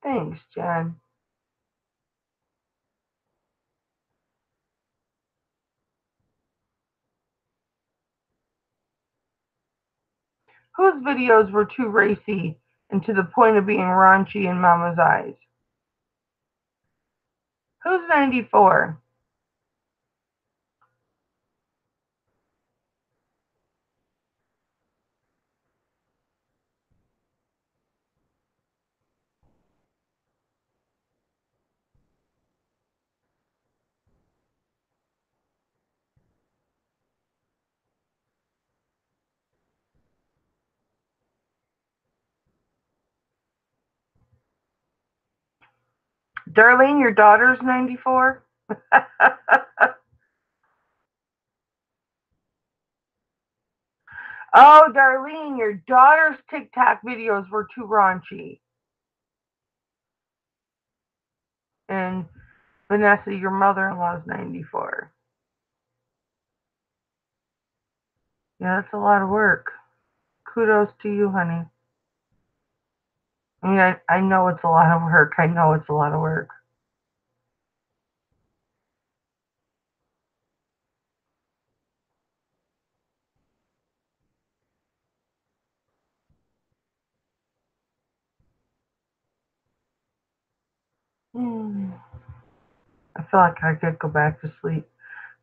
Thanks, Jen. Whose videos were too racy and to the point of being raunchy in Mama's eyes? Who's 94? Darlene, your daughter's 94? Oh, Darlene, your daughter's TikTok videos were too raunchy. And Vanessa, your mother-in-law's 94. Yeah, that's a lot of work. Kudos to you, honey. I mean, I know it's a lot of work. I know it's a lot of work. Hmm. I feel like I could go back to sleep,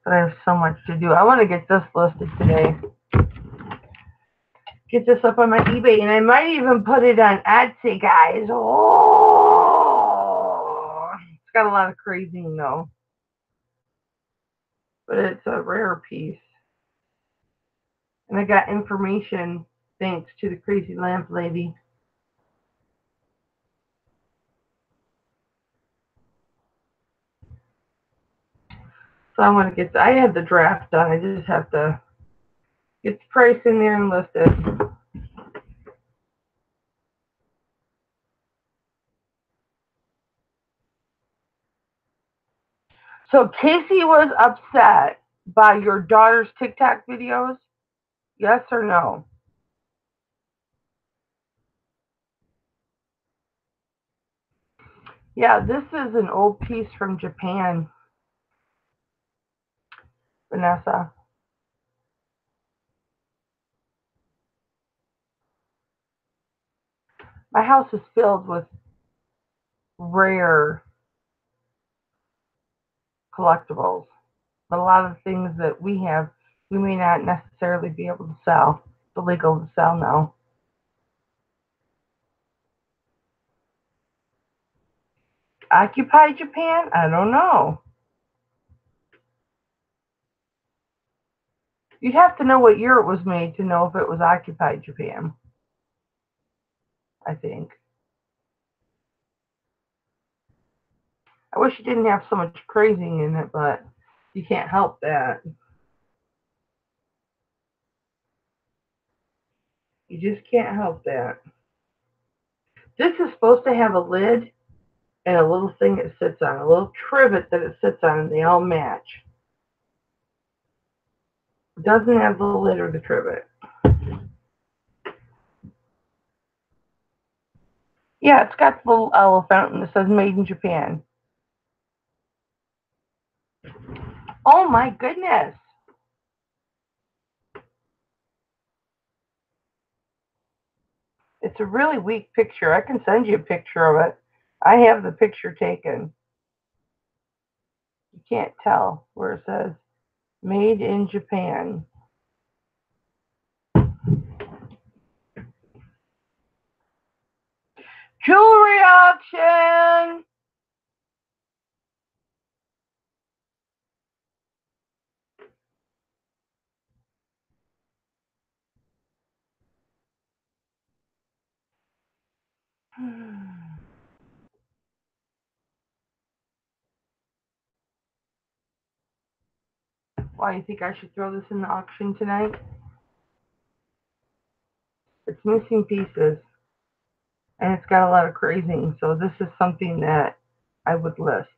but I have so much to do. I want to get this listed today. Get this up on my eBay, and I might even put it on Etsy, guys. Oh, it's got a lot of crazing though, but it's a rare piece. And I got information thanks to the crazy lamp lady. So I want to get. I had the draft done. I just have to get the price in there and list it. So Casey was upset by your daughter's TikTok videos. Yes or no? Yeah, this is an old piece from Japan, Vanessa. My house is filled with rare collectibles. But a lot of the things that we have, we may not necessarily be able to sell. It's illegal to sell now. Occupy Japan? I don't know. You'd have to know what year it was made to know if it was occupied Japan, I think. I wish it didn't have so much crazing in it, but you can't help that. You just can't help that. This is supposed to have a lid and a little thing it sits on, a little trivet that it sits on, and they all match. It doesn't have the lid or the trivet. Yeah, it's got the little elephant and it says made in Japan. Oh my goodness. It's a really weak picture. I can send you a picture of it. I have the picture taken. You can't tell where it says made in Japan. Jewelry auction. Why, you think I should throw this in the auction tonight? It's missing pieces and it's got a lot of crazing, so this is something that I would list.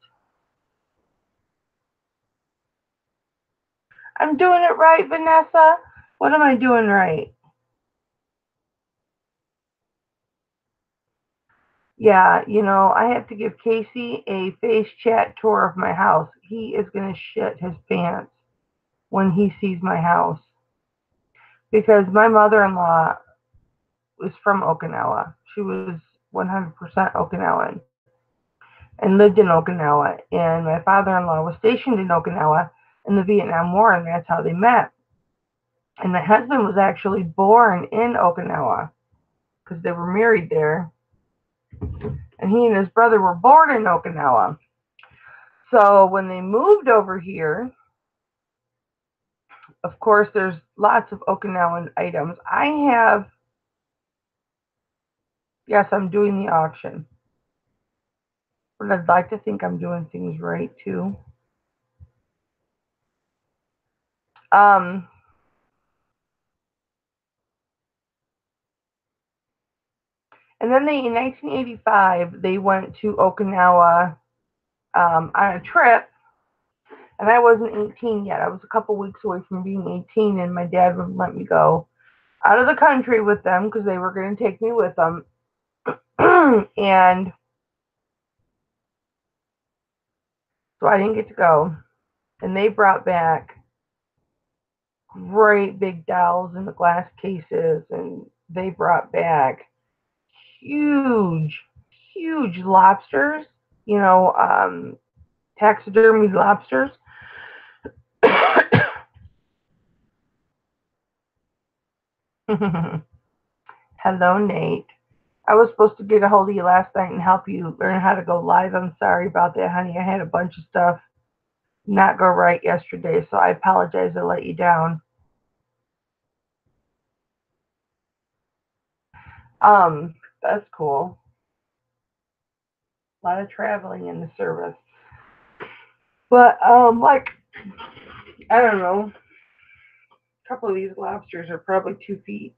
I'm doing it right, Vanessa. What am I doing right? Yeah, I have to give Casey a face chat tour of my house. He is going to shit his pants when he sees my house because my mother-in-law was from Okinawa. She was 100% Okinawan and lived in Okinawa. And my father-in-law was stationed in Okinawa in the Vietnam War, and that's how they met. And my husband was actually born in Okinawa because they were married there. And he and his brother were born in Okinawa. So when they moved over here, of course, there's lots of Okinawan items. I have, yes, I'm doing the auction. But I'd like to think I'm doing things right too. Um, and then in 1985, they went to Okinawa on a trip, and I wasn't 18 yet. I was a couple weeks away from being 18, and my dad wouldn't let me go out of the country with them because they were going to take me with them. And so I didn't get to go. And they brought back great big dolls in the glass cases, and they brought back huge, huge lobsters, you know, taxidermy lobsters. Hello, Nate. I was supposed to get a hold of you last night and help you learn how to go live. I'm sorry about that, honey. I had a bunch of stuff not go right yesterday, so I apologize I let you down. That's cool. A lot of traveling in the service. But like I don't know, a couple of these lobsters are probably 2 feet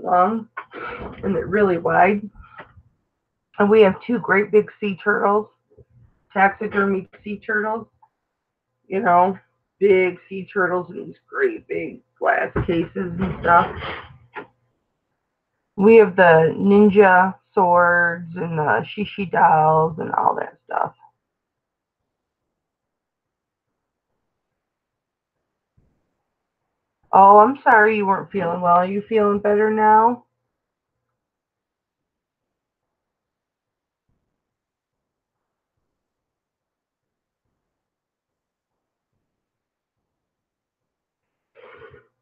long, and they're really wide. And we have two great big sea turtles, taxidermy sea turtles, you know, big sea turtles in these great big glass cases and stuff. We have the ninja swords and the shishi dolls and all that stuff. Oh, I'm sorry you weren't feeling well. Are you feeling better now?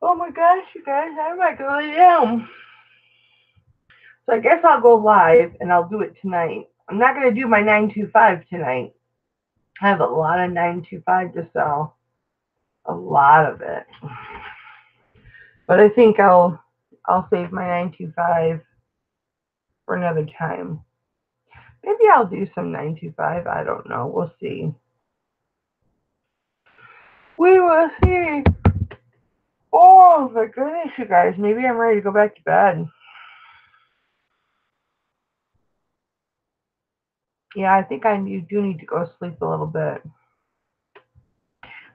Oh my gosh, you guys, I might go lay down. So I guess I'll go live and I'll do it tonight. I'm not going to do my 925 tonight. I have a lot of 925 to sell. A lot of it. But I think I'll save my 925 for another time. Maybe I'll do some 925. I don't know. We'll see. We will see. Oh my goodness, you guys. Maybe I'm ready to go back to bed. Yeah, I think I do need to go sleep a little bit.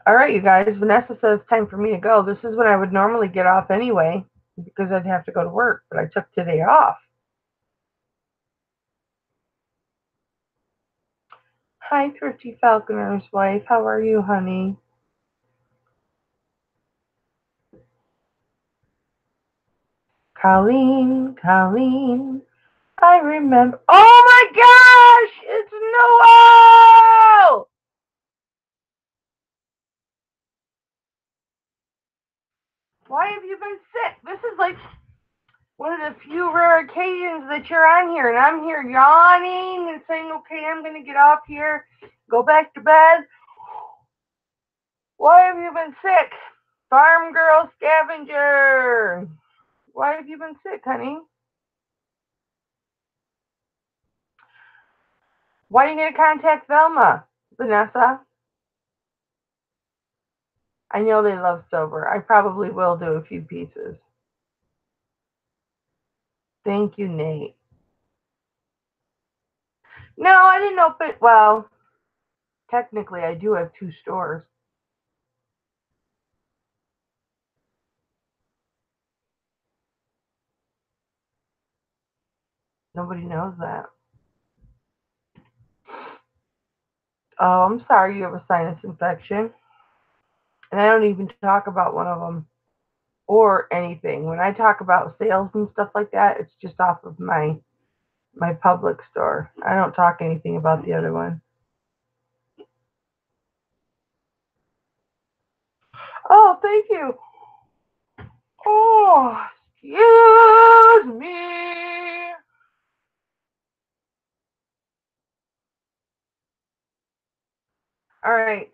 All right, you guys. Vanessa says it's time for me to go. This is when I would normally get off anyway because I'd have to go to work, but I took today off. Hi, Thrifty Falconer's wife. How are you, honey? Colleen. I remember. Oh my gosh! It's Noel! Why have you been sick? This is like one of the few rare occasions that you're on here, and I'm here yawning and saying, okay, I'm going to get off here, go back to bed. Why have you been sick? Farm girl scavenger. Why have you been sick, honey? Why are you going to contact Velma, Vanessa? I know they love silver. I probably will do a few pieces. Thank you, Nate. No, I didn't open. Well, technically, I do have 2 stores. Nobody knows that. Oh, I'm sorry you have a sinus infection. And I don't even talk about one of them or anything. When I talk about sales and stuff like that, it's just off of my public store. I don't talk anything about the other one. Oh, thank you. Oh, excuse me. All right.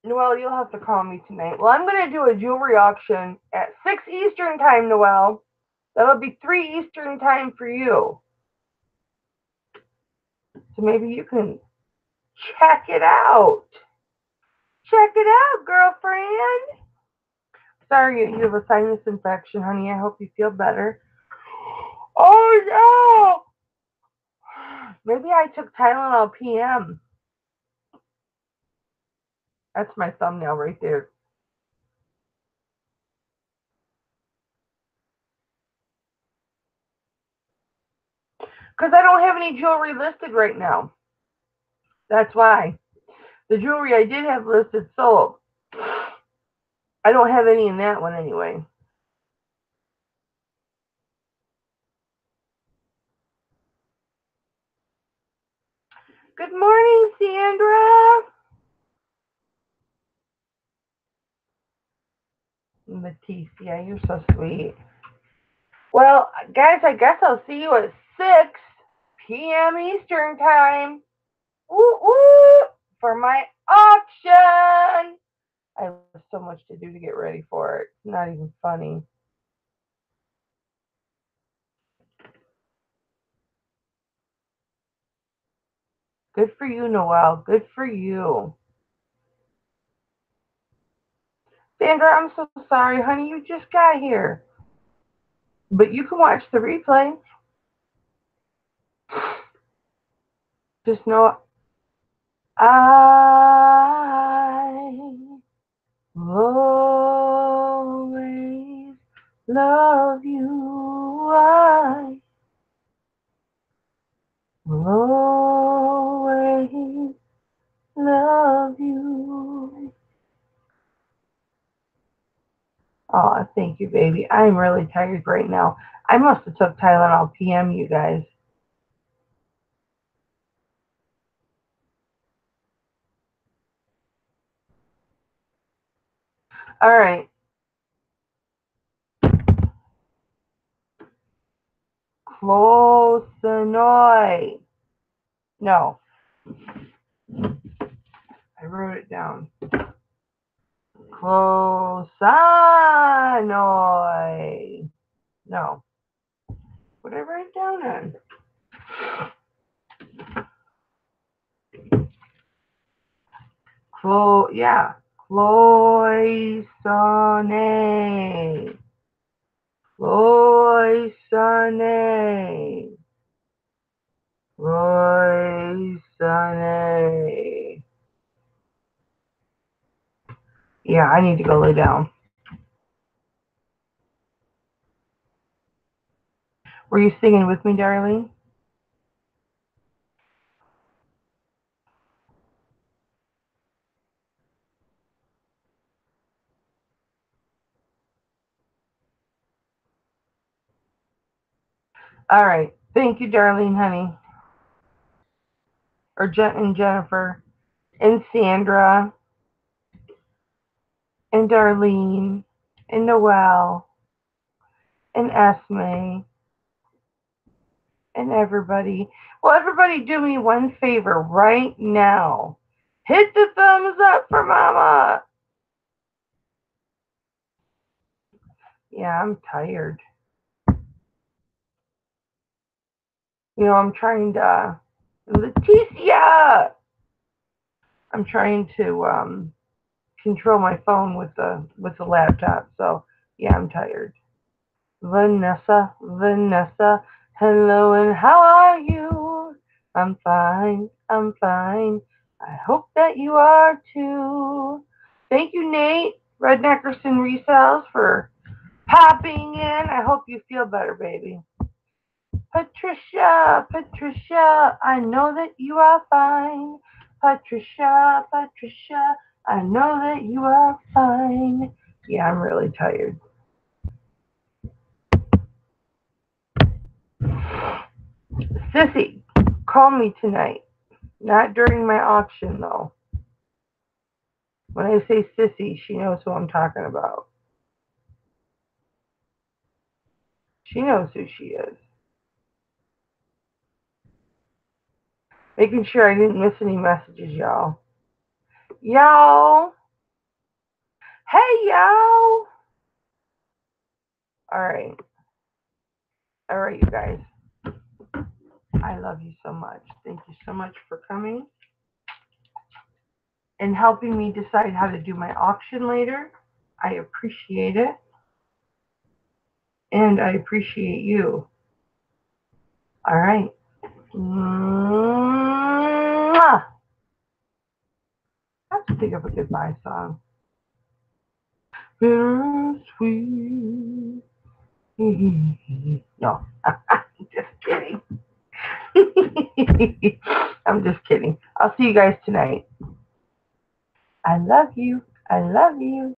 Noelle, you'll have to call me tonight. Well, I'm going to do a jewelry auction at 6 Eastern time, Noelle. That'll be 3 Eastern time for you. So maybe you can check it out. Check it out, girlfriend. Sorry you have a sinus infection, honey. I hope you feel better. Oh no! Maybe I took Tylenol PM. That's my thumbnail right there. Because I don't have any jewelry listed right now. That's why. The jewelry I did have listed sold. I don't have any in that one anyway. Good morning, Sandra. Leticia, you're so sweet. Well, guys, I guess I'll see you at 6 p.m. Eastern Time. Woo woo! For my auction. I have so much to do to get ready for it. It's not even funny. Good for you, Noelle. Good for you. Sandra, I'm so sorry, honey. You just got here. But you can watch the replay. Just know I always love you. I always love you. Oh, thank you, baby. I'm really tired right now. I must have took Tylenol PM, you guys. All right. Closenoy. No, I wrote it down. Closanoy. No. What did I write down on? Yeah. Cloisonne. Cloisonne. Cloisonne. Yeah, I need to go lay down. Were you singing with me, darling? All right. Thank you, darling, honey. Or and Jennifer. And Sandra. And Darlene. And Noelle. And Esme. And everybody. Well, everybody do me one favor right now. Hit the thumbs up for Mama. Yeah, I'm tired. I'm trying to. Leticia! I'm trying to control my phone with the laptop. So yeah, I'm tired. Vanessa, hello and how are you? I'm fine. I'm fine. I hope that you are too. Thank you, Nate Redneckerson Resells, for popping in. I hope you feel better, baby. Patricia, I know that you are fine. Patricia, I know that you are fine. Yeah, I'm really tired. Sissy, call me tonight. Not during my auction, though. When I say Sissy, she knows who I'm talking about. She knows who she is. Making sure I didn't miss any messages, y'all. Y'all. Hey, y'all. All right. All right, you guys. I love you so much. Thank you so much for coming and helping me decide how to do my auction later. I appreciate it. And I appreciate you. All right. Mwah! I have to think of a goodbye song. Bittersweet. No, I'm just kidding. I'm just kidding. I'll see you guys tonight. I love you. I love you.